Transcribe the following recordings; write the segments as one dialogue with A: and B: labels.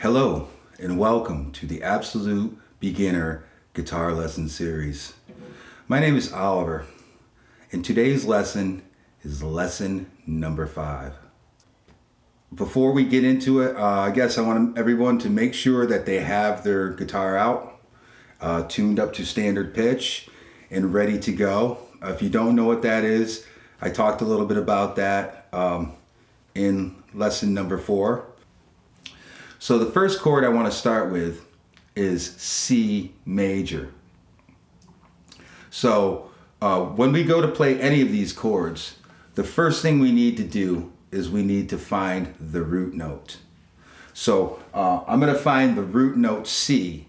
A: Hello and welcome to the Absolute Beginner Guitar Lesson Series. My name is Oliver and today's lesson is lesson number 5. Before we get into it, I guess I want everyone to make sure that they have their guitar out, tuned up to standard pitch and ready to go. If you don't know what that is, I talked a little bit about that in lesson number 4. So the first chord I want to start with is C major. So when we go to play any of these chords, the first thing we need to do is we need to find the root note. So I'm going to find the root note C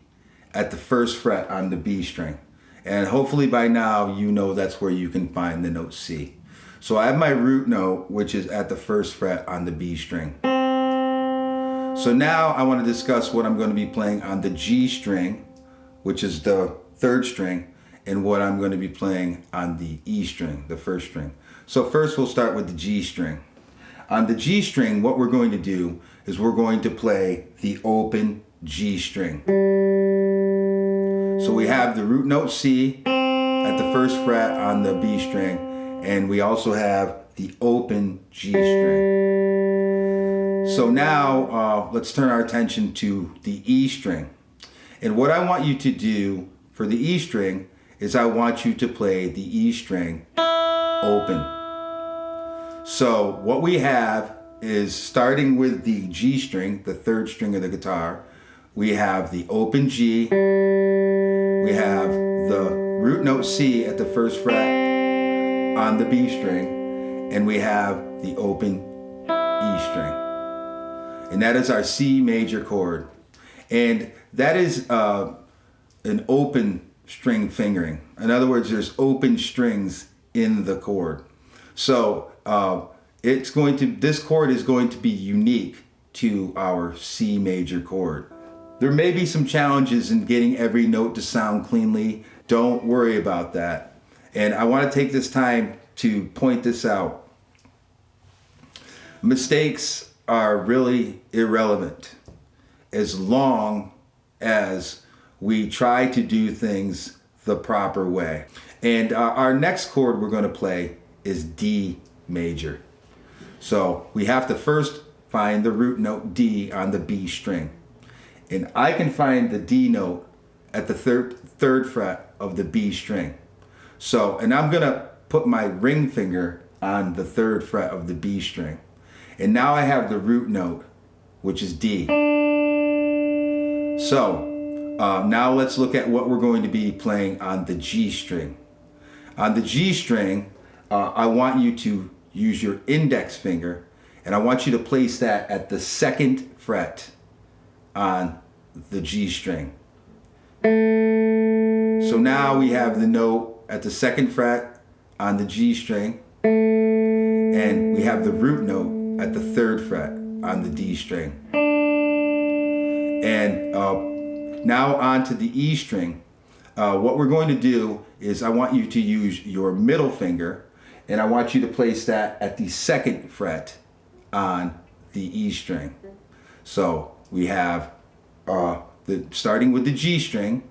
A: at the first fret on the B string. And hopefully by now you know that's where you can find the note C. So I have my root note, which is at the first fret on the B string. So now I want to discuss what I'm going to be playing on the G string, which is the 3rd string, and what I'm going to be playing on the E string, the 1st string. So first we'll start with the G string. On the G string, what we're going to do is we're going to play the open G string. So we have the root note C at the 1st fret on the B string, and we also have the open G string. So now let's turn our attention to the E string. And what I want you to do for the E string is I want you to play the E string open. So what we have is, starting with the G string, the 3rd string of the guitar, we have the open G, we have the root note C at the 1st fret on the B string, and we have the open E string. And that is our C major chord. And that is an open string fingering. In other words, there's open strings in the chord. So this chord is going to be unique to our C major chord. There may be some challenges in getting every note to sound cleanly. Don't worry about that. And I want to take this time to point this out. Mistakes are really irrelevant as long as we try to do things the proper way. And our next chord we're going to play is D major. So we have to first find the root note D on the B string. And I can find the D note at the third fret of the B string. So, and I'm going to put my ring finger on the 3rd fret of the B string. And now I have the root note, which is D. So now let's look at what we're going to be playing on the G string. On the G string, I want you to use your index finger, and I want you to place that at the 2nd fret on the G string. So now we have the note at the 2nd fret on the G string, and we have the root note at the 3rd fret on the D string. And now on to the E string. What we're going to do is I want you to use your middle finger, and I want you to place that at the 2nd fret on the E string. So we have starting with the G string,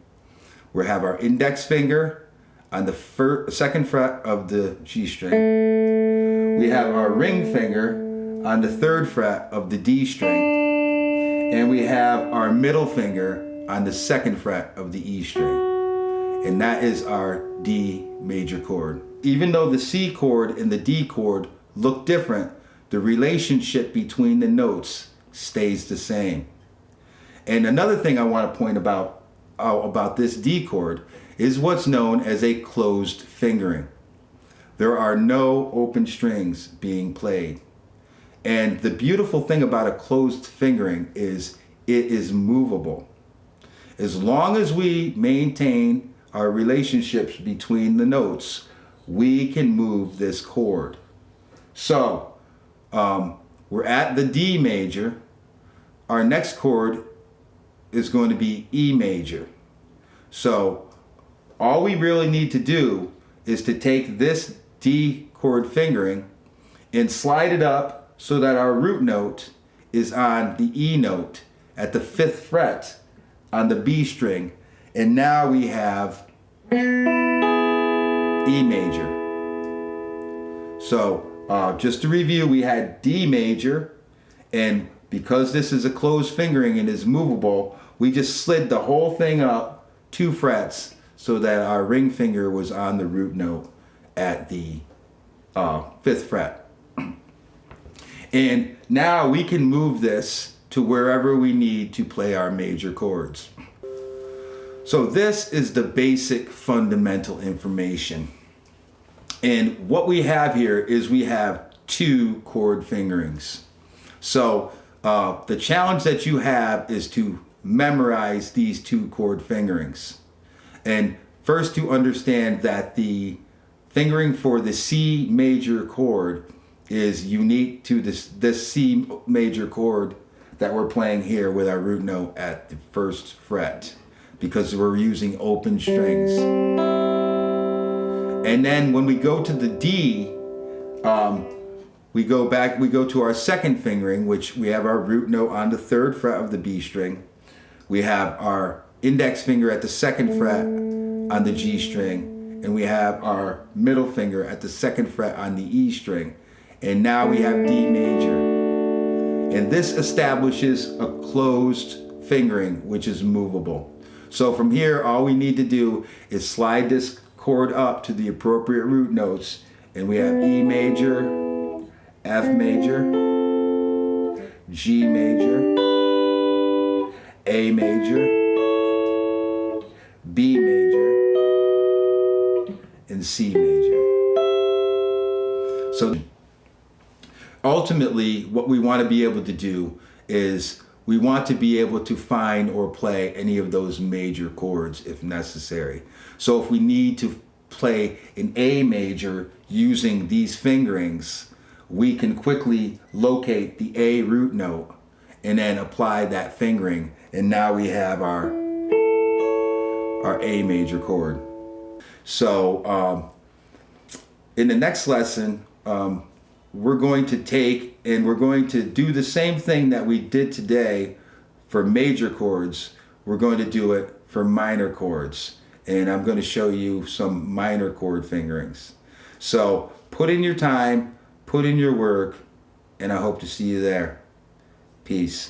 A: we have our index finger on the 2nd fret of the G string. We have our ring finger on the 3rd fret of the D string, and we have our middle finger on the 2nd fret of the E string, and that is our D major chord. Even though the C chord and the D chord look different, the relationship between the notes stays the same. And another thing I want to point about this D chord is what's known as a closed fingering. There are no open strings being played. And the beautiful thing about a closed fingering is it is movable. As long as we maintain our relationships between the notes, we can move this chord. So we're at the D major. Our next chord is going to be E major. So all we really need to do is to take this D chord fingering and slide it up so that our root note is on the E note at the 5th fret on the B string, and now we have E major. So just to review, we had D major, and because this is a closed fingering and is movable, we just slid the whole thing up 2 frets so that our ring finger was on the root note at the 5th fret. And now we can move this to wherever we need to play our major chords. So this is the basic fundamental information. And what we have here is we have 2 chord fingerings. So the challenge that you have is to memorize these 2 chord fingerings. And first, to understand that the fingering for the C major chord is unique to this C major chord that we're playing here with our root note at the 1st fret, because we're using open strings. And then when we go to the D, we go to our 2nd fingering, which we have our root note on the 3rd fret of the B string. We have our index finger at the 2nd fret on the G string, and we have our middle finger at the 2nd fret on the E string. And now we have D major. And this establishes a closed fingering, which is movable. So from here, all we need to do is slide this chord up to the appropriate root notes, and we have E major, F major, G major, A major, B major, and C major. So ultimately, what we want to be able to do is we want to be able to find or play any of those major chords if necessary. So if we need to play an A major using these fingerings, we can quickly locate the A root note and then apply that fingering, and now we have our A major chord. So in the next lesson, we're going to take and we're going to do the same thing that we did today for major chords. We're going to do it for minor chords, and I'm going to show you some minor chord fingerings. So put in your time, put in your work, and I hope to see you there. Peace.